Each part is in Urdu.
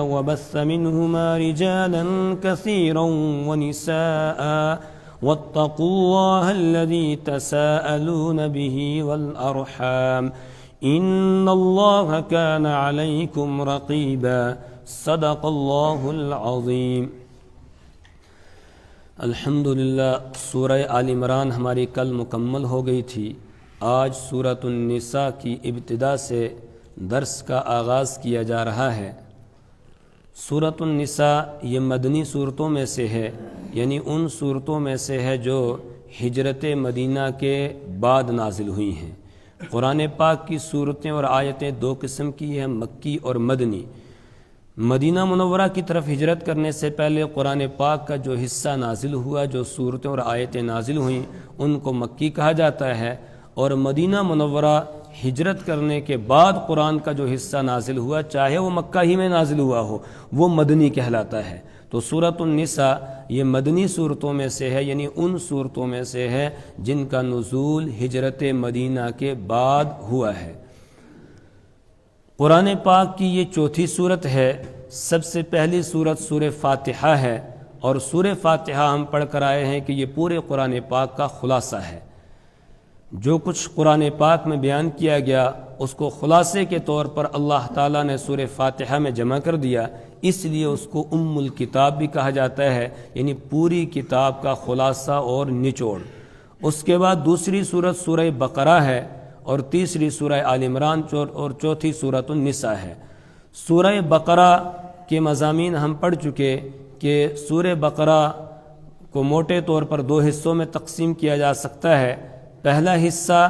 وبث منهما رجالا كثيرا ونساء واتقوا الله الذي تساءلون به والأرحام إن الله كان عليكم رقيبا صدق الله العظيم۔ الحمدللہ سورہ آل عمران ہماری کل مکمل ہو گئی تھی۔ آج سورۃ النساء کی ابتدا سے درس کا آغاز کیا جا رہا ہے۔ سورۃ النساء یہ مدنی صورتوں میں سے ہے، یعنی ان صورتوں میں سے ہے جو ہجرت مدینہ کے بعد نازل ہوئی ہیں۔ قرآن پاک کی صورتیں اور آیتیں دو قسم کی ہیں، مکی اور مدنی۔ مدینہ منورہ کی طرف ہجرت کرنے سے پہلے قرآن پاک کا جو حصہ نازل ہوا، جو صورتیں اور آیتیں نازل ہوئیں، ان کو مکی کہا جاتا ہے، اور مدینہ منورہ ہجرت کرنے کے بعد قرآن کا جو حصہ نازل ہوا، چاہے وہ مکہ ہی میں نازل ہوا ہو، وہ مدنی کہلاتا ہے۔ تو سورۃ النساء یہ مدنی صورتوں میں سے ہے، یعنی ان صورتوں میں سے ہے جن کا نزول ہجرت مدینہ کے بعد ہوا ہے۔ قرآن پاک کی یہ چوتھی صورت ہے۔ سب سے پہلی صورت سورہ فاتحہ ہے، اور سورہ فاتحہ ہم پڑھ کر آئے ہیں کہ یہ پورے قرآن پاک کا خلاصہ ہے۔ جو کچھ قرآن پاک میں بیان کیا گیا اس کو خلاصے کے طور پر اللہ تعالیٰ نے سورہ فاتحہ میں جمع کر دیا، اس لیے اس کو ام الکتاب بھی کہا جاتا ہے، یعنی پوری کتاب کا خلاصہ اور نچوڑ۔ اس کے بعد دوسری صورت سورہ بقرہ ہے، اور تیسری سورہ آل عمران اور چوتھی سورۃ النساء ہے۔ سورہ بقرہ کے مضامین ہم پڑھ چکے کہ سورہ بقرہ کو موٹے طور پر دو حصوں میں تقسیم کیا جا سکتا ہے۔ پہلا حصہ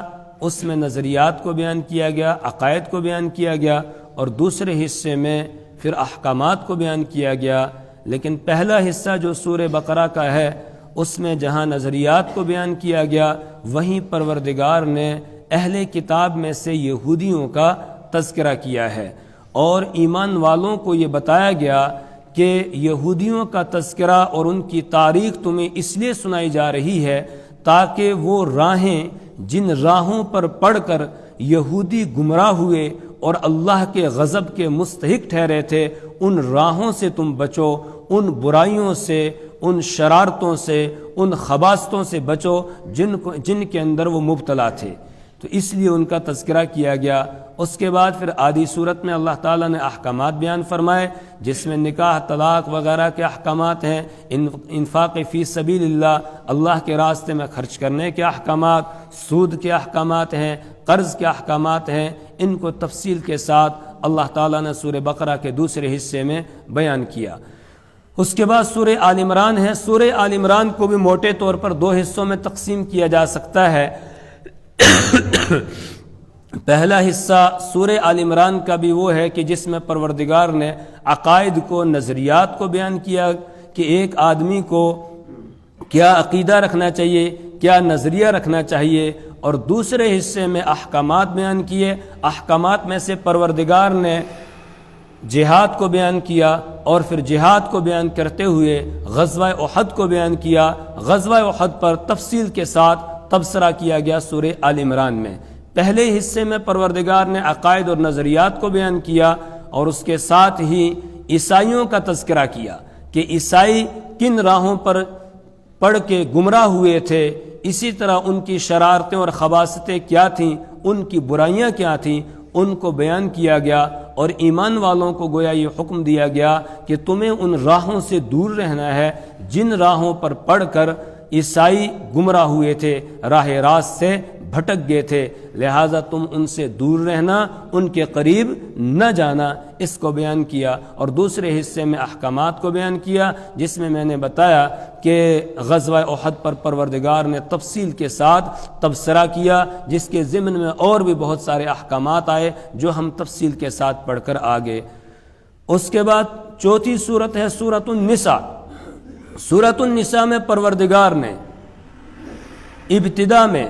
اس میں نظریات کو بیان کیا گیا، عقائد کو بیان کیا گیا، اور دوسرے حصے میں پھر احکامات کو بیان کیا گیا۔ لیکن پہلا حصہ جو سورہ بقرہ کا ہے، اس میں جہاں نظریات کو بیان کیا گیا، وہیں پروردگار نے اہل کتاب میں سے یہودیوں کا تذکرہ کیا ہے، اور ایمان والوں کو یہ بتایا گیا کہ یہودیوں کا تذکرہ اور ان کی تاریخ تمہیں اس لیے سنائی جا رہی ہے تاکہ وہ راہیں جن راہوں پر پڑھ کر یہودی گمراہ ہوئے اور اللہ کے غضب کے مستحق ٹھہرے تھے، ان راہوں سے تم بچو، ان برائیوں سے، ان شرارتوں سے، ان خباثتوں سے بچو جن کے اندر وہ مبتلا تھے۔ تو اس لیے ان کا تذکرہ کیا گیا۔ اس کے بعد پھر آدھی صورت میں اللہ تعالیٰ نے احکامات بیان فرمائے، جس میں نکاح، طلاق وغیرہ کے احکامات ہیں، انفاق فی سبیل اللہ کے راستے میں خرچ کرنے کے احکامات، سود کے احکامات ہیں، قرض کے احکامات ہیں۔ ان کو تفصیل کے ساتھ اللہ تعالیٰ نے سورہ بقرہ کے دوسرے حصے میں بیان کیا۔ اس کے بعد سورہ آل عمران ہے۔ سورہ آل عمران کو بھی موٹے طور پر دو حصوں میں تقسیم کیا جا سکتا ہے۔ پہلا حصہ سورہ آل عمران کا بھی وہ ہے کہ جس میں پروردگار نے عقائد کو، نظریات کو بیان کیا کہ ایک آدمی کو کیا عقیدہ رکھنا چاہیے، کیا نظریہ رکھنا چاہیے، اور دوسرے حصے میں احکامات بیان کیے۔ احکامات میں سے پروردگار نے جہاد کو بیان کیا، اور پھر جہاد کو بیان کرتے ہوئے غزوہ احد کو بیان کیا۔ غزوہ احد پر تفصیل کے ساتھ تبصرہ کیا گیا سورہ آل عمران میں۔ پہلے حصے میں پروردگار نے عقائد اور نظریات کو بیان کیا، اور اس کے ساتھ ہی عیسائیوں کا تذکرہ کیا کہ عیسائی کن راہوں پر پڑھ کے گمراہ ہوئے تھے، اسی طرح ان کی شرارتیں اور خباثتیں کیا تھیں، ان کی برائیاں کیا تھیں، ان کو بیان کیا گیا۔ اور ایمان والوں کو گویا یہ حکم دیا گیا کہ تمہیں ان راہوں سے دور رہنا ہے جن راہوں پر پڑھ کر عیسائی گمراہ ہوئے تھے، راہ راست سے بھٹک گئے تھے، لہٰذا تم ان سے دور رہنا، ان کے قریب نہ جانا، اس کو بیان کیا۔ اور دوسرے حصے میں احکامات کو بیان کیا، جس میں میں نے بتایا کہ غزوہ احد پر پروردگار نے تفصیل کے ساتھ تبصرہ کیا، جس کے ضمن میں اور بھی بہت سارے احکامات آئے جو ہم تفصیل کے ساتھ پڑھ کر آگے۔ اس کے بعد چوتھی صورت ہے سورۃ النساء۔ سورۃ النساء میں پروردگار نے ابتدا میں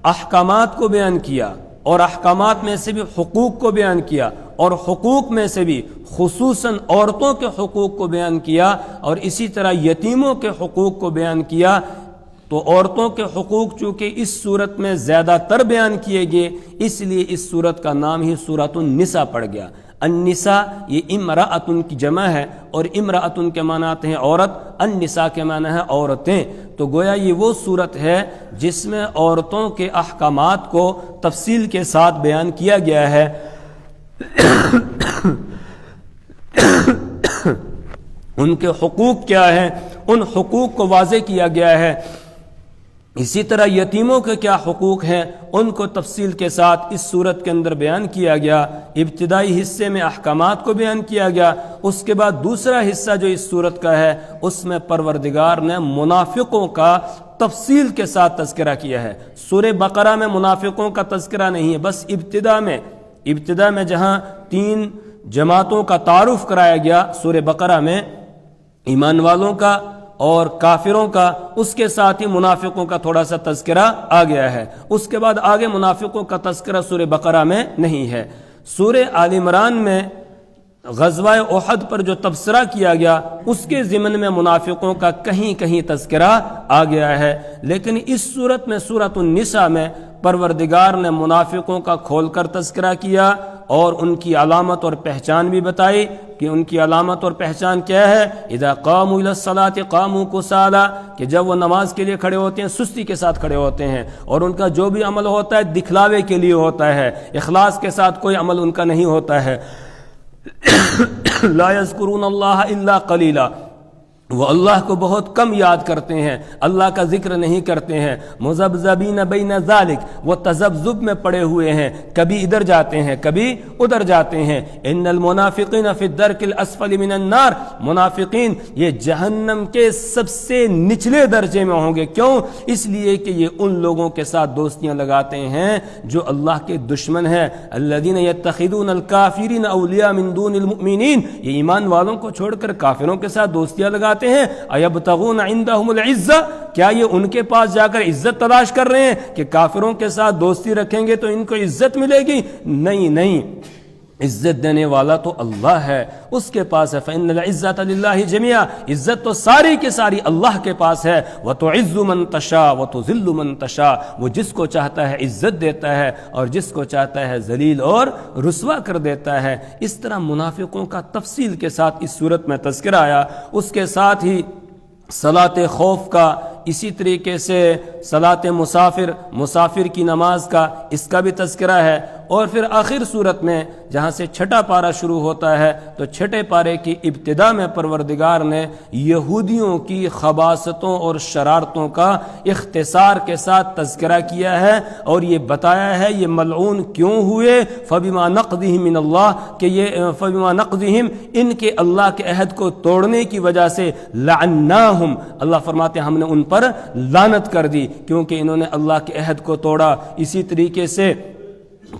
احکامات کو بیان کیا، اور احکامات میں سے بھی حقوق کو بیان کیا، اور حقوق میں سے بھی خصوصاً عورتوں کے حقوق کو بیان کیا، اور اسی طرح یتیموں کے حقوق کو بیان کیا۔ تو عورتوں کے حقوق چونکہ اس صورت میں زیادہ تر بیان کیے گئے، اس لیے اس صورت کا نام ہی سورۃ النساء پڑ گیا۔ النساء یہ امرأتن کی جمع ہے اور امرأتن کے معنی آتے ہیں عورت، النساء کے معنی ہے عورتیں. تو گویا یہ وہ صورت ہے جس میں عورتوں کے احکامات کو تفصیل کے ساتھ بیان کیا گیا ہے. ان کے حقوق کیا ہیں، ان حقوق کو واضح کیا گیا ہے. اسی طرح یتیموں کے کیا حقوق ہیں ان کو تفصیل کے ساتھ اس صورت کے اندر بیان کیا گیا. ابتدائی حصے میں احکامات کو بیان کیا گیا. اس کے بعد دوسرا حصہ جو اس صورت کا ہے اس میں پروردگار نے منافقوں کا تفصیل کے ساتھ تذکرہ کیا ہے. سورہ بقرہ میں منافقوں کا تذکرہ نہیں ہے، بس ابتدا میں جہاں 3 جماعتوں کا تعارف کرایا گیا سورہ بقرہ میں، ایمان والوں کا اور کافروں کا، اس کے ساتھ ہی منافقوں کا تھوڑا سا تذکرہ آ گیا ہے. اس کے بعد آگے منافقوں کا تذکرہ سورہ بقرہ میں نہیں ہے. سورہ آل عمران میں غزوہ احد پر جو تبصرہ کیا گیا اس کے ضمن میں منافقوں کا کہیں کہیں تذکرہ آ گیا ہے. لیکن اس صورت میں سورۃ النساء میں پروردگار نے منافقوں کا کھول کر تذکرہ کیا اور ان کی علامت اور پہچان بھی بتائی کہ ان کی علامت اور پہچان کیا ہے. اذا قاموا الى الصلاة قاموا کسالا، کہ جب وہ نماز کے لیے کھڑے ہوتے ہیں سستی کے ساتھ کھڑے ہوتے ہیں، اور ان کا جو بھی عمل ہوتا ہے دکھلاوے کے لیے ہوتا ہے، اخلاص کے ساتھ کوئی عمل ان کا نہیں ہوتا ہے. لا یذکرون اللہ الا قلیلا، وہ اللہ کو بہت کم یاد کرتے ہیں، اللہ کا ذکر نہیں کرتے ہیں. مذبذبین بین ذالک، وہ تذبذب میں پڑے ہوئے ہیں، کبھی ادھر جاتے ہیں کبھی ادھر جاتے ہیں. ان المنافقین فی الدرک الاسفل من النار، منافقین یہ جہنم کے سب سے نچلے درجے میں ہوں گے. کیوں؟ اس لیے کہ یہ ان لوگوں کے ساتھ دوستیاں لگاتے ہیں جو اللہ کے دشمن ہیں. الذین یتخذون الکافرین اولیاء من دون المؤمنین، یہ ایمان والوں کو چھوڑ کر کافروں کے ساتھ دوستیاں لگاتے ہیں. ایبتغون عندهم العزہ، کیا یہ ان کے پاس جا کر عزت تلاش کر رہے ہیں کہ کافروں کے ساتھ دوستی رکھیں گے تو ان کو عزت ملے گی؟ نہیں، عزت دینے والا تو اللہ ہے، اس کے پاس ہے. فإن العزة للہ جميعا، عزت تو ساری کی ساری اللہ کے پاس ہے. وتعز من تشاء وتذل من تشاء، وہ جس کو چاہتا ہے عزت دیتا ہے اور جس کو چاہتا ہے ذلیل اور رسوا کر دیتا ہے. اس طرح منافقوں کا تفصیل کے ساتھ اس صورت میں تذکرہ آیا. اس کے ساتھ ہی صلاۃ خوف کا، اسی طریقے سے صلاۃ مسافر کی نماز کا، اس کا بھی تذکرہ ہے. اور پھر آخر صورت میں جہاں سے چھٹا پارہ شروع ہوتا ہے تو چھٹے پارے کی ابتدا میں پروردگار نے یہودیوں کی خباثتوں اور شرارتوں کا اختصار کے ساتھ تذکرہ کیا ہے اور یہ بتایا ہے یہ ملعون کیوں ہوئے. فبما نقضهم من اللہ، کہ یہ فبما نقضهم، ان کے اللہ کے عہد کو توڑنے کی وجہ سے لعناہم، اللہ فرماتے ہیں ہم نے ان پر لعنت کر دی کیونکہ انہوں نے اللہ کے عہد کو توڑا. اسی طریقے سے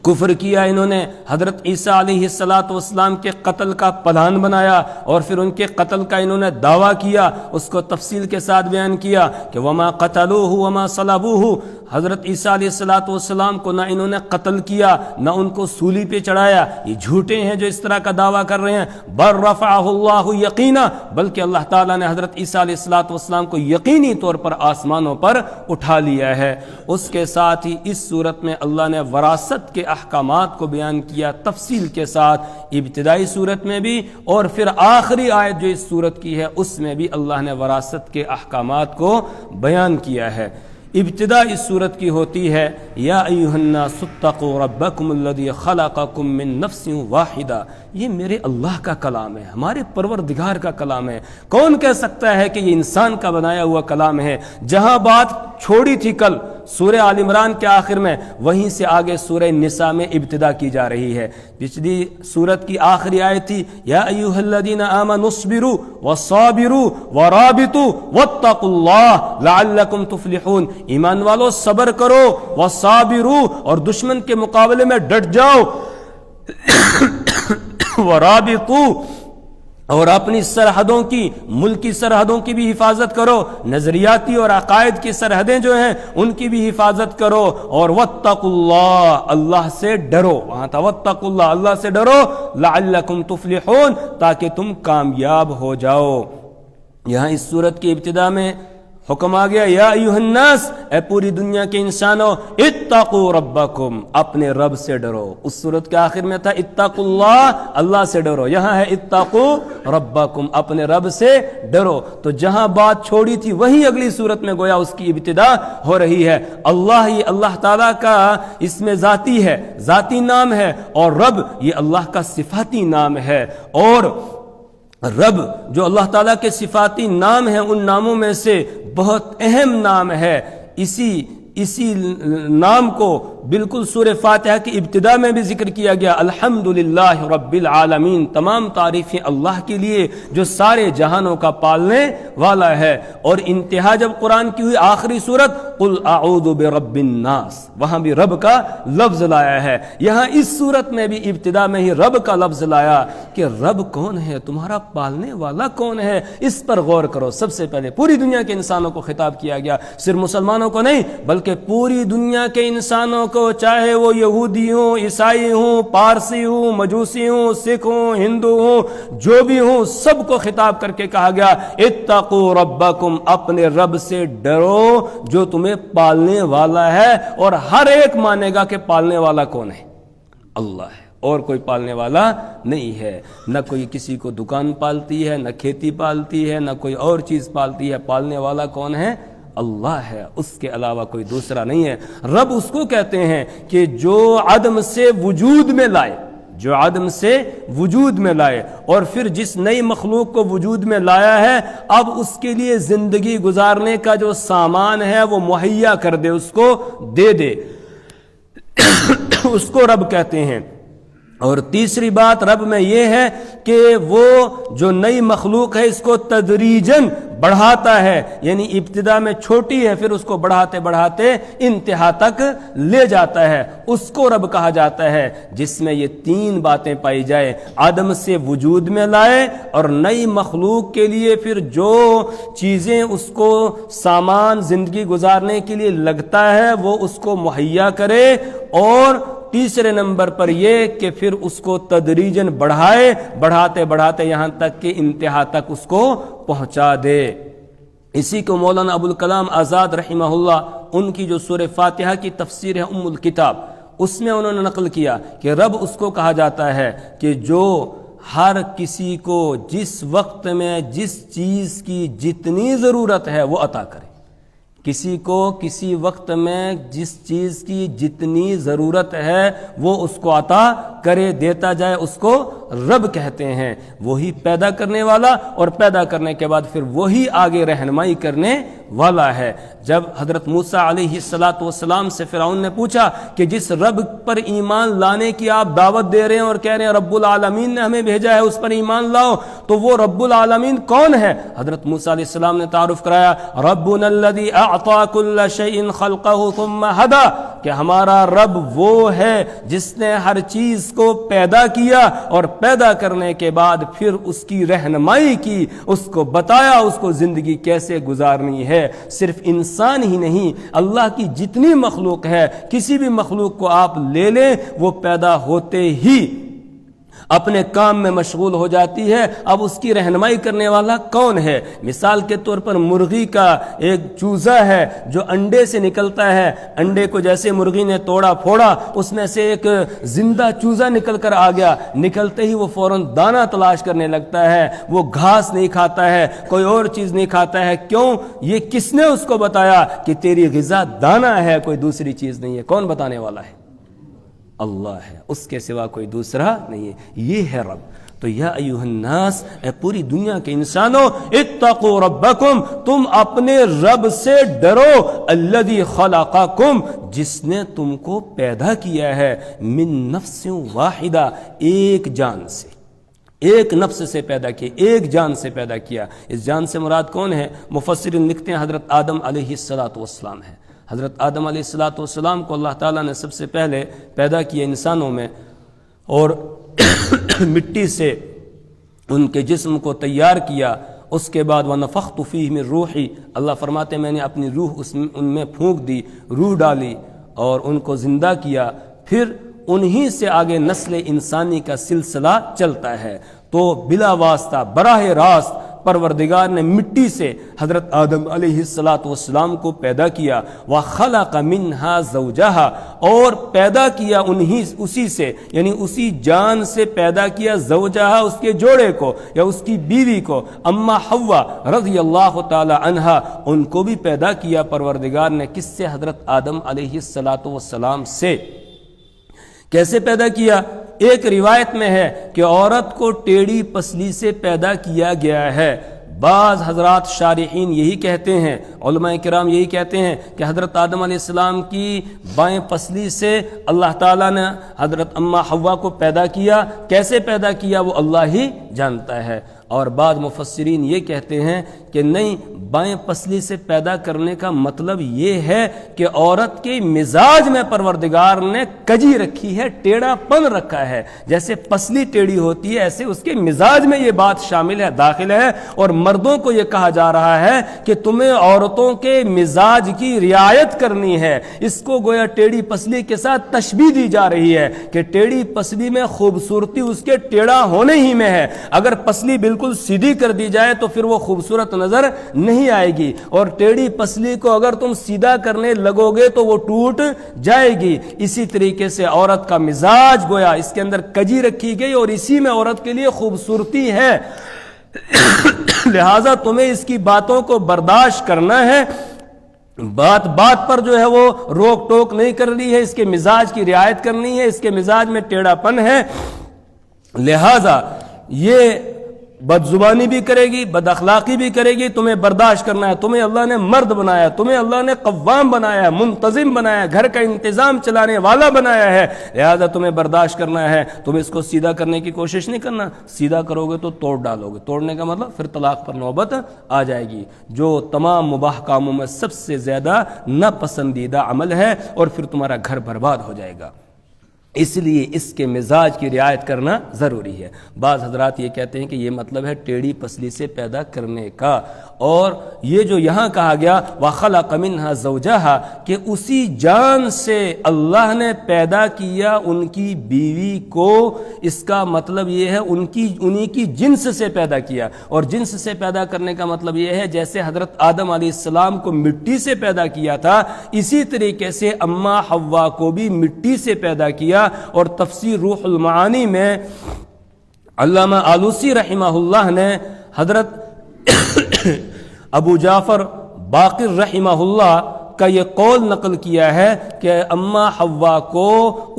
کفر کیا انہوں نے، حضرت عیسیٰ علیہ السلام کے قتل کا پلان بنایا اور پھر ان کے قتل کا انہوں نے دعویٰ کیا. اس کو تفصیل کے ساتھ بیان کیا کہ وما قتلوہ وما صلبوہ، حضرت عیسیٰ علیہ السلام کو نہ انہوں نے قتل کیا نہ ان کو سولی پہ چڑھایا. یہ جھوٹے ہیں جو اس طرح کا دعویٰ کر رہے ہیں. بل رفعہ اللہ یقینا، بلکہ اللہ تعالیٰ نے حضرت عیسیٰ علیہ السلام کو یقینی طور پر آسمانوں پر اٹھا لیا ہے. اس کے ساتھ ہی اس صورت میں اللہ نے وراثت کے احکامات کو بیان کیا تفصیل کے ساتھ، ابتدائی صورت میں بھی اور پھر آخری آیت جو اس صورت کی ہے اس میں بھی اللہ نے وراثت کے احکامات کو بیان کیا ہے. ابتدا اس صورت کی ہوتی ہے یا ایھا الناس اتقوا ربکم الذی خلقکم من نفس واحدہ. یہ میرے اللہ کا کلام ہے، ہمارے پروردگار کا کلام ہے. کون کہہ سکتا ہے کہ یہ انسان کا بنایا ہوا کلام ہے؟ جہاں بات چھوڑی تھی کل سورہ آل عمران کے آخر میں، وہیں سے آگے سورہ نساء میں ابتدا کی جا رہی ہے. پچھلی سورت کی آخری آیت تھی یا ایھا الذین آمنوا اصبروا وصابروا ورابطوا واتقوا اللہ لعلکم تفلحون. ایمان والو صبر کرو، وصابروا اور دشمن کے مقابلے میں ڈٹ جاؤ، ورابطوا اور اپنی سرحدوں کی، ملکی سرحدوں کی بھی حفاظت کرو، نظریاتی اور عقائد کی سرحدیں جو ہیں ان کی بھی حفاظت کرو. اور واتقوا اللہ، اللہ سے ڈرو، وہاں تھا واتقوا اللہ، اللہ سے ڈرو، لعلکم تفلحون تاکہ تم کامیاب ہو جاؤ. یہاں اس صورت کی ابتدا میں حکم آ گیا یا ایھا الناس، اے پوری دنیا کے انسانوں، اتقوا ربکم، اپنے رب سے ڈرو۔ اس سورت کے آخر میں تھا اتقوا اللہ، اللہ سے ڈرو، یہاں ہے اتقوا ربکم، اپنے رب سے ڈرو۔ تو جہاں بات چھوڑی تھی وہیں اگلی سورت میں گویا اس کی ابتدا ہو رہی ہے۔ اللہ یہ اللہ تعالیٰ کا اس میں ذاتی ہے، ذاتی نام ہے، اور رب یہ اللہ کا صفاتی نام ہے۔ اور رب جو اللہ تعالیٰ کے صفاتی نام ہیں، ان ناموں میں سے بہت اہم نام ہے۔ اسی نام کو بالکل سورہ فاتحہ کی ابتدا میں بھی ذکر کیا گیا، الحمدللہ رب العالمین، تمام تعریفیں اللہ کے لیے جو سارے جہانوں کا پالنے والا ہے۔ اور انتہا جب قرآن کی ہوئی آخری سورت قل اعوذ برب الناس، وہاں بھی رب کا لفظ لایا ہے۔ یہاں اس سورت میں بھی ابتدا میں ہی رب کا لفظ لایا کہ رب کون ہے، تمہارا پالنے والا کون ہے، اس پر غور کرو۔ سب سے پہلے پوری دنیا کے انسانوں کو خطاب کیا گیا، صرف مسلمانوں کو نہیں بلکہ پوری دنیا کے انسانوں کو، چاہے وہ یہودی ہوں، عیسائی ہوں، پارسی ہوں، مجوسی ہوں، سکھ ہوں، ہندو ہوں، جو بھی ہوں، سب کو خطاب کر کے کہا گیا اتقوا ربکم، اپنے رب سے ڈرو جو تمہیں پالنے والا ہے۔ اور ہر ایک مانے گا کہ پالنے والا کون ہے، اللہ ہے، اور کوئی پالنے والا نہیں ہے۔ نہ کوئی کسی کو دکان پالتی ہے، نہ کھیتی پالتی ہے، نہ کوئی اور چیز پالتی ہے، پالنے والا کون ہے، اللہ ہے، اس کے علاوہ کوئی دوسرا نہیں ہے۔ رب اس کو کہتے ہیں کہ جو عدم سے وجود میں لائے، جو عدم سے وجود میں لائے، اور پھر جس نئی مخلوق کو وجود میں لایا ہے، اب اس کے لیے زندگی گزارنے کا جو سامان ہے وہ مہیا کر دے، اس کو دے دے، اس کو رب کہتے ہیں۔ اور تیسری بات رب میں یہ ہے کہ وہ جو نئی مخلوق ہے اس کو تدریجاً بڑھاتا ہے، یعنی ابتدا میں چھوٹی ہے، پھر اس کو بڑھاتے بڑھاتے انتہا تک لے جاتا ہے، اس کو رب کہا جاتا ہے۔ جس میں یہ تین باتیں پائی جائے، عدم سے وجود میں لائے، اور نئی مخلوق کے لیے پھر جو چیزیں اس کو سامان زندگی گزارنے کے لیے لگتا ہے وہ اس کو مہیا کرے، اور تیسرے نمبر پر یہ کہ پھر اس کو تدریجاً بڑھائے، بڑھاتے بڑھاتے یہاں تک کہ انتہا تک اس کو پہنچا دے۔ اسی کو مولانا ابوالکلام آزاد رحمہ اللہ، ان کی جو سورہ فاتحہ کی تفسیر ہے ام الکتاب، اس میں انہوں نے نقل کیا کہ رب اس کو کہا جاتا ہے کہ جو ہر کسی کو جس وقت میں جس چیز کی جتنی ضرورت ہے وہ عطا کرے، کسی کو کسی وقت میں جس چیز کی جتنی ضرورت ہے وہ اس کو عطا کرے، دیتا جائے، اس کو رب کہتے ہیں۔ وہی پیدا کرنے والا، اور پیدا کرنے کے بعد پھر وہی آگے رہنمائی کرنے والا ہے۔ جب حضرت موسیٰ علیہ السلام سے فرعون نے پوچھا کہ جس رب پر ایمان لانے کی آپ دعوت دے رہے ہیں اور کہہ رہے ہیں رب العالمین نے ہمیں بھیجا ہے، اس پر ایمان لاؤ، تو وہ رب العالمین کون ہے؟ حضرت موسیٰ علیہ السلام نے تعارف کرایا، ربنا الذی اعطى كل شيء خلقه ثم هدى، کہ ہمارا رب وہ ہے جس نے ہر چیز کو پیدا کیا اور پیدا کرنے کے بعد پھر اس کی رہنمائی کی، اس کو بتایا اس کو زندگی کیسے گزارنی ہے۔ صرف انسان ہی نہیں، اللہ کی جتنی مخلوق ہے، کسی بھی مخلوق کو آپ لے لیں، وہ پیدا ہوتے ہی اپنے کام میں مشغول ہو جاتی ہے۔ اب اس کی رہنمائی کرنے والا کون ہے؟ مثال کے طور پر مرغی کا ایک چوزا ہے جو انڈے سے نکلتا ہے، انڈے کو جیسے مرغی نے توڑا پھوڑا، اس میں سے ایک زندہ چوزا نکل کر آ گیا، نکلتے ہی وہ فوراً دانہ تلاش کرنے لگتا ہے، وہ گھاس نہیں کھاتا ہے، کوئی اور چیز نہیں کھاتا ہے۔ کیوں؟ یہ کس نے اس کو بتایا کہ تیری غذا دانہ ہے، کوئی دوسری چیز نہیں ہے؟ کون بتانے والا ہے؟ اللہ ہے، اس کے سوا کوئی دوسرا نہیں ہے، یہ ہے رب۔ تو یا ایھا الناس، اے پوری دنیا کے انسانوں، اتقوا ربکم، تم اپنے رب سے ڈرو، الذی خلقکم، جس نے تم کو پیدا کیا ہے، من نفس واحدہ، ایک جان سے، ایک نفس سے پیدا کیا، ایک جان سے پیدا کیا۔ اس جان سے مراد کون ہے؟ مفسرین لکھتے ہیں حضرت آدم علیہ السلام ہے۔ حضرت آدم علیہ السلام کو اللہ تعالیٰ نے سب سے پہلے پیدا کیا انسانوں میں، اور مٹی سے ان کے جسم کو تیار کیا۔ اس کے بعد وَنَفَخْتُ فِيهِ مِن رُوحِي، اللہ فرماتے میں نے اپنی روح ان میں پھونک دی، روح ڈالی اور ان کو زندہ کیا، پھر انہی سے آگے نسل انسانی کا سلسلہ چلتا ہے۔ تو بلا واسطہ، براہ راست پروردگار نے مٹی سے حضرت آدم علیہ السلام کو پیدا کیا، وَخَلَقَ مِنْهَا زَوْجَهَا، اور پیدا کیا اسی سے، یعنی اسی جان سے پیدا کیا زوجہا، اس کے جوڑے کو یا اس کی بیوی کو، اما حوا رضی اللہ تعالی عنہا، ان کو بھی پیدا کیا پروردگار نے، کس سے؟ حضرت آدم علیہ السلام سے۔ کیسے پیدا کیا؟ ایک روایت میں ہے کہ عورت کو ٹیڑھی پسلی سے پیدا کیا گیا ہے۔ بعض حضرات شارحین یہی کہتے ہیں، علماء کرام یہی کہتے ہیں کہ حضرت آدم علیہ السلام کی بائیں پسلی سے اللہ تعالیٰ نے حضرت اما حوا کو پیدا کیا۔ کیسے پیدا کیا وہ اللہ ہی جانتا ہے۔ اور بعض مفسرین یہ کہتے ہیں کہ نہیں، بائیں پسلی سے پیدا کرنے کا مطلب یہ ہے کہ عورت کے مزاج میں پروردگار نے کجی رکھی ہے، ٹیڑھا پن رکھا ہے، جیسے پسلی ٹیڑھی ہوتی ہے ایسے اس کے مزاج میں یہ بات شامل ہے، داخل ہے۔ اور مردوں کو یہ کہا جا رہا ہے کہ تمہیں عورتوں کے مزاج کی رعایت کرنی ہے۔ اس کو گویا ٹیڑھی پسلی کے ساتھ تشبیہ دی جا رہی ہے کہ ٹیڑھی پسلی میں خوبصورتی اس کے ٹیڑھا ہونے ہی میں ہے، اگر پسلی بالکل سیدھی کر دی جائے تو پھر وہ خوبصورت نظر نہیں آئے گی، اور ٹیڑھی پسلی کو اگر تم سیدھا کرنے لگو گے تو وہ ٹوٹ جائے گی۔ اسی طریقے سے عورت کا مزاج گویا اس کے اندر کجی رکھی گئی، اور اسی میں عورت کے لیے خوبصورتی ہے، لہذا تمہیں اس کی باتوں کو برداشت کرنا ہے، بات بات پر جو ہے وہ روک ٹوک نہیں کرنی ہے، اس کے مزاج کی رعایت کرنی ہے، اس کے مزاج میں ٹیڑھا پن ہے، لہذا یہ بد زبانی بھی کرے گی، بد اخلاقی بھی کرے گی، تمہیں برداشت کرنا ہے۔ تمہیں اللہ نے مرد بنایا، تمہیں اللہ نے قوام بنایا، منتظم بنایا، گھر کا انتظام چلانے والا بنایا ہے، لہذا تمہیں برداشت کرنا ہے۔ تم اس کو سیدھا کرنے کی کوشش نہیں کرنا، سیدھا کرو گے تو توڑ ڈالو گے، توڑنے کا مطلب پھر طلاق پر نوبت آ جائے گی، جو تمام مباح کاموں میں سب سے زیادہ ناپسندیدہ عمل ہے، اور پھر تمہارا گھر برباد ہو جائے گا۔ اس لیے اس کے مزاج کی رعایت کرنا ضروری ہے۔ بعض حضرات یہ کہتے ہیں کہ یہ مطلب ہے ٹیڑھی پسلی سے پیدا کرنے کا، اور یہ جو یہاں کہا گیا وَخَلَقَ مِنْهَا زَوْجَهَا، کہ اسی جان سے اللہ نے پیدا کیا ان کی بیوی کو، اس کا مطلب یہ ہے انہی کی جنس سے پیدا کیا، اور جنس سے پیدا کرنے کا مطلب یہ ہے جیسے حضرت آدم علیہ السلام کو مٹی سے پیدا کیا تھا، اسی طریقے سے اما حوا کو بھی مٹی سے پیدا کیا۔ اور تفسیر روح المعانی میں علامہ آلوسی رحمہ اللہ نے حضرت ابو جعفر باقر رحمہ اللہ کا یہ قول نقل کیا ہے کہ اما حوا کو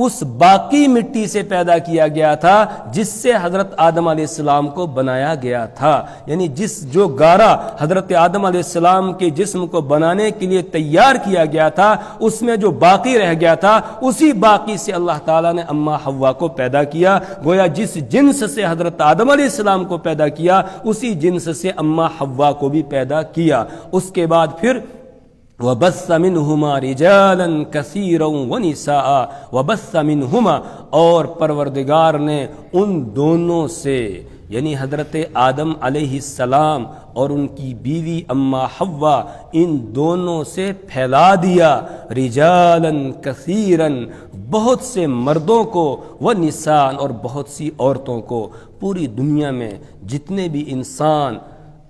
اس باقی مٹی سے پیدا کیا گیا تھا جس سے حضرت آدم علیہ السلام کو بنایا گیا تھا، یعنی جو گارا حضرت آدم علیہ السلام کے جسم کو بنانے کے لیے تیار کیا گیا تھا، اس میں جو باقی رہ گیا تھا اسی باقی سے اللہ تعالیٰ نے اما حوا کو پیدا کیا۔ گویا جس جنس سے حضرت آدم علیہ السلام کو پیدا کیا اسی جنس سے اما حوا کو بھی پیدا کیا۔ اس کے بعد پھر وَبَثَّ مِنْهُمَا رِجَالًا كَثِيرًا وَنِسَاءً وَبَثَّ مِنْهُمَا، اور پروردگار نے ان دونوں سے، یعنی حضرت آدم علیہ السلام اور ان کی بیوی اما حوا، ان دونوں سے پھیلا دیا رجالاً کثیراً، بہت سے مردوں کو، وَنِسَاءً اور بہت سی عورتوں کو۔ پوری دنیا میں جتنے بھی انسان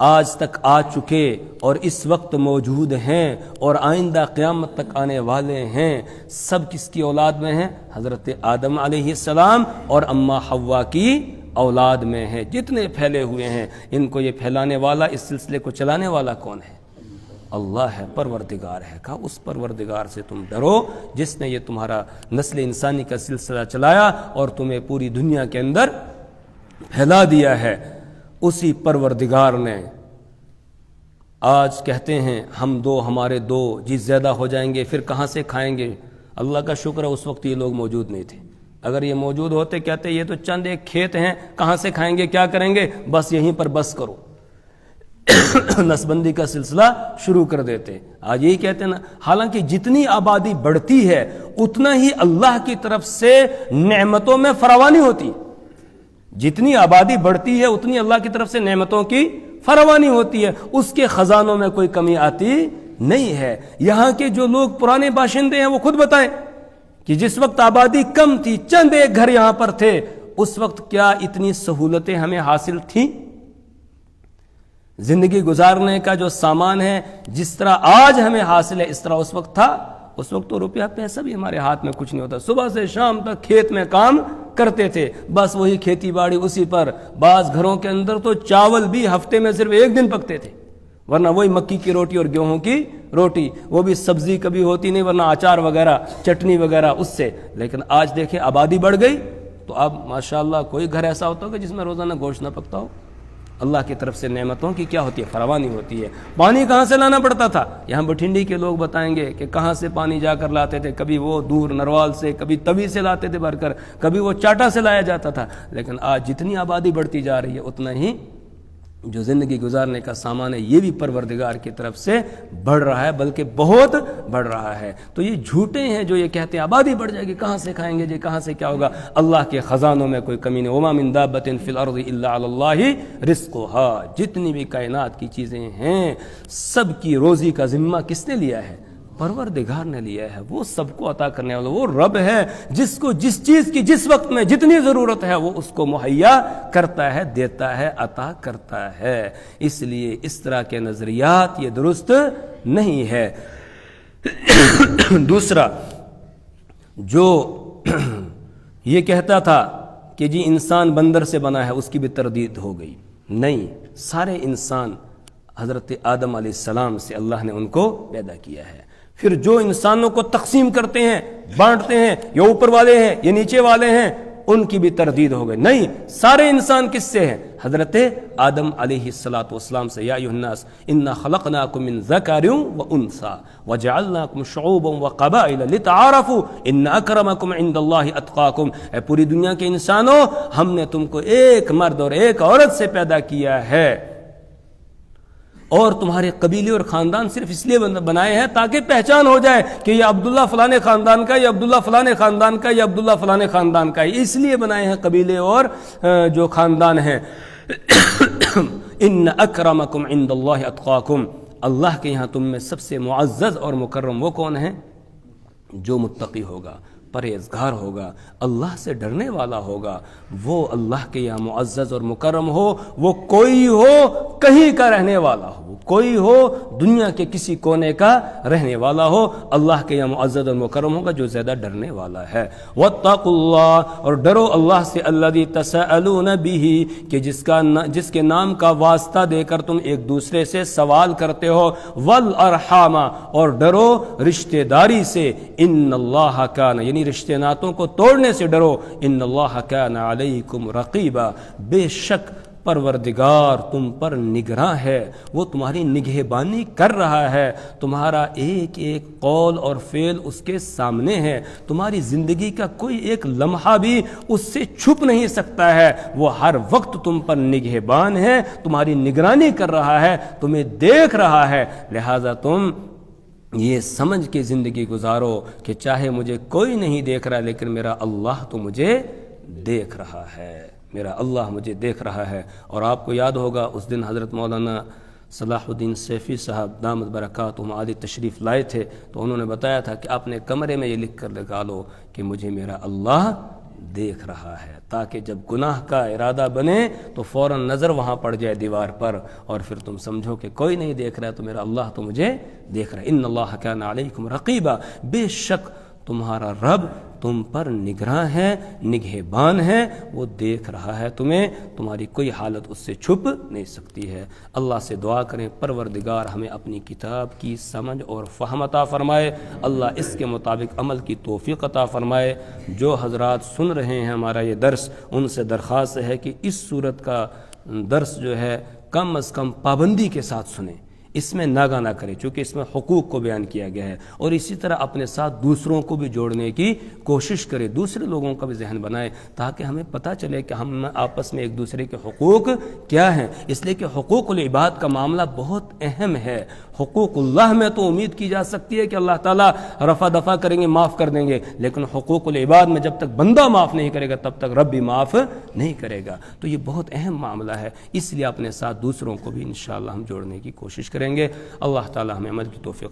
آج تک آ چکے اور اس وقت موجود ہیں اور آئندہ قیامت تک آنے والے ہیں، سب کس کی اولاد میں ہیں؟ حضرت آدم علیہ السلام اور اما حوا کی اولاد میں ہیں۔ جتنے پھیلے ہوئے ہیں، ان کو یہ پھیلانے والا، اس سلسلے کو چلانے والا کون ہے؟ اللہ ہے، پروردگار ہے۔ کہا اس پروردگار سے تم ڈرو جس نے یہ تمہارا نسل انسانی کا سلسلہ چلایا اور تمہیں پوری دنیا کے اندر پھیلا دیا ہے۔ اسی پروردگار نے، آج کہتے ہیں ہم دو ہمارے دو، جی زیادہ ہو جائیں گے پھر کہاں سے کھائیں گے؟ اللہ کا شکر ہے اس وقت یہ لوگ موجود نہیں تھے، اگر یہ موجود ہوتے کہتے یہ تو چند ایک کھیت ہیں، کہاں سے کھائیں گے، کیا کریں گے، بس یہیں پر بس کرو، نسبندی کا سلسلہ شروع کر دیتے۔ آج یہی کہتے ہیں نا، حالانکہ جتنی آبادی بڑھتی ہے اتنا ہی اللہ کی طرف سے نعمتوں میں فراوانی ہوتی، جتنی آبادی بڑھتی ہے اتنی اللہ کی طرف سے نعمتوں کی فراوانی ہوتی ہے، اس کے خزانوں میں کوئی کمی آتی نہیں ہے۔ یہاں کے جو لوگ پرانے باشندے ہیں وہ خود بتائیں کہ جس وقت آبادی کم تھی، چند ایک گھر یہاں پر تھے، اس وقت کیا اتنی سہولتیں ہمیں حاصل تھیں؟ زندگی گزارنے کا جو سامان ہے، جس طرح آج ہمیں حاصل ہے اس طرح اس وقت تھا۔ اس وقت تو روپیہ پیسہ بھی ہمارے ہاتھ میں کچھ نہیں ہوتا، صبح سے شام تک کھیت میں کام کرتے تھے، بس وہی کھیتی باڑی اسی پر۔ بعض گھروں کے اندر تو چاول بھی ہفتے میں صرف ایک دن پکتے تھے، ورنہ وہی مکی کی روٹی اور گیہوں کی روٹی، وہ بھی سبزی کبھی ہوتی نہیں، ورنہ اچار وغیرہ چٹنی وغیرہ اس سے۔ لیکن آج دیکھیں آبادی بڑھ گئی تو اب ماشاءاللہ کوئی گھر ایسا ہوتا ہوگا جس میں روزانہ گوشت نہ پکتا ہو۔ اللہ کی طرف سے نعمتوں کی کیا ہوتی ہے؟ فراوانی ہوتی ہے۔ پانی کہاں سے لانا پڑتا تھا؟ یہاں بٹھنڈی کے لوگ بتائیں گے کہ کہاں سے پانی جا کر لاتے تھے، کبھی وہ دور نروال سے، کبھی توی سے لاتے تھے بھر کر، کبھی وہ چاٹا سے لایا جاتا تھا۔ لیکن آج جتنی آبادی بڑھتی جا رہی ہے اتنا ہی جو زندگی گزارنے کا سامان ہے یہ بھی پروردگار کی طرف سے بڑھ رہا ہے، بلکہ بہت بڑھ رہا ہے۔ تو یہ جھوٹے ہیں جو یہ کہتے ہیں آبادی بڑھ جائے گی، کہاں سے کھائیں گے جی، کہاں سے کیا ہوگا؟ اللہ کے خزانوں میں کوئی کمی نہیں۔ وما من دابۃ فی الارض الا علی اللہ رزقها، جتنی بھی کائنات کی چیزیں ہیں سب کی روزی کا ذمہ کس نے لیا ہے؟ پروردگار نے لیا ہے۔ وہ سب کو عطا کرنے والا وہ رب ہے، جس کو جس چیز کی جس وقت میں جتنی ضرورت ہے وہ اس کو مہیا کرتا ہے، دیتا ہے، عطا کرتا ہے۔ اس لیے اس طرح کے نظریات یہ درست نہیں ہے۔ دوسرا، جو یہ کہتا تھا کہ جی انسان بندر سے بنا ہے، اس کی بھی تردید ہو گئی۔ نہیں، سارے انسان حضرت آدم علیہ السلام سے اللہ نے ان کو پیدا کیا ہے۔ پھر جو انسانوں کو تقسیم کرتے ہیں، بانٹتے ہیں، یہ اوپر والے ہیں، یہ نیچے والے ہیں، ان کی بھی تردید ہو گئی۔ نہیں، سارے انسان کس سے ہیں؟ حضرت آدم علیہ السلام سے۔ یا ایھا الناس انا خلقناکم من ذکر وانثی وجعلناکم شعوبا وقبائل لتعارفوا ان اکرمکم عند اللہ اتقاکم۔ اے پوری دنیا کے انسانوں، ہم نے تم کو ایک مرد اور ایک عورت سے پیدا کیا ہے، اور تمہارے قبیلے اور خاندان صرف اس لیے بنائے ہیں تاکہ پہچان ہو جائے کہ یہ عبداللہ فلانے خاندان کا، یہ عبداللہ فلانے خاندان کا، یہ عبداللہ فلانے خاندان کا ہے۔ اس لیے بنائے ہیں قبیلے اور جو خاندان ہیں۔ ان اکرمکم عند اللہ اتقاکم، اللہ کے یہاں تم میں سب سے معزز اور مکرم وہ کون ہیں؟ جو متقی ہوگا، پرہیزگار ہوگا، اللہ سے ڈرنے والا ہوگا، وہ اللہ کے یہاں معزز اور مکرم ہو۔ وہ کوئی ہو کہیں کا رہنے والا ہو، کوئی ہو دنیا کے کسی کونے کا رہنے والا ہو، اللہ کے یہاں معزز اور مکرم ہوگا جو زیادہ ڈرنے والا ہے۔ واتقوا اللہ، اور ڈرو اللہ سے، الذی تساءلون بہ، کہ جس کے نام کا واسطہ دے کر تم ایک دوسرے سے سوال کرتے ہو، والارحام، اور ڈرو رشتہ داری سے، ان اللہ کان، یعنی رشتے ناتوں کو توڑنے سے ڈرو، ان اللہ کان علیکم رقیبا، بے شک پروردگار تم پر نگراں ہے، وہ تمہاری نگہبانی کر رہا ہے، تمہارا ایک ایک قول اور فعل اس کے سامنے ہے، تمہاری زندگی کا کوئی ایک لمحہ بھی اس سے چھپ نہیں سکتا ہے، وہ ہر وقت تم پر نگہبان ہے، تمہاری نگرانی کر رہا ہے، تمہیں دیکھ رہا ہے۔ لہذا تم یہ سمجھ کے زندگی گزارو کہ چاہے مجھے کوئی نہیں دیکھ رہا لیکن میرا اللہ تو مجھے دیکھ رہا ہے، میرا اللہ مجھے دیکھ رہا ہے۔ اور آپ کو یاد ہوگا اس دن حضرت مولانا صلاح الدین سیفی صاحب دامت برکاتہم عالی تشریف لائے تھے، تو انہوں نے بتایا تھا کہ اپنے کمرے میں یہ لکھ کر لگا لو کہ مجھے میرا اللہ دیکھ رہا ہے، تاکہ جب گناہ کا ارادہ بنے تو فوراً نظر وہاں پڑ جائے دیوار پر، اور پھر تم سمجھو کہ کوئی نہیں دیکھ رہا ہے تو میرا اللہ تو مجھے دیکھ رہا ہے۔ ان اللہ کان علیکم رقیبا، بے شک تمہارا رب تم پر نگراں ہے، نگہبان ہے، وہ دیکھ رہا ہے تمہیں، تمہاری کوئی حالت اس سے چھپ نہیں سکتی ہے۔ اللہ سے دعا کریں پروردگار ہمیں اپنی کتاب کی سمجھ اور فہم عطا فرمائے، اللہ اس کے مطابق عمل کی توفیق عطا فرمائے۔ جو حضرات سن رہے ہیں ہمارا یہ درس، ان سے درخواست ہے کہ اس صورت کا درس جو ہے کم از کم پابندی کے ساتھ سنیں، اس میں ناغہ نہ کرے، چونکہ اس میں حقوق کو بیان کیا گیا ہے، اور اسی طرح اپنے ساتھ دوسروں کو بھی جوڑنے کی کوشش کرے، دوسرے لوگوں کا بھی ذہن بنائے، تاکہ ہمیں پتہ چلے کہ ہم آپس میں ایک دوسرے کے حقوق کیا ہیں، اس لیے کہ حقوق العباد کا معاملہ بہت اہم ہے۔ حقوق اللہ میں تو امید کی جا سکتی ہے کہ اللہ تعالیٰ رفع دفع کریں گے، معاف کر دیں گے، لیکن حقوق العباد میں جب تک بندہ معاف نہیں کرے گا تب تک رب بھی معاف نہیں کرے گا، تو یہ بہت اہم معاملہ ہے، اس لیے اپنے ساتھ دوسروں کو بھی انشاءاللہ ہم جوڑنے کی کوشش کریں گے۔ اللہ تعالیٰ ہمیں عمل کی توفیق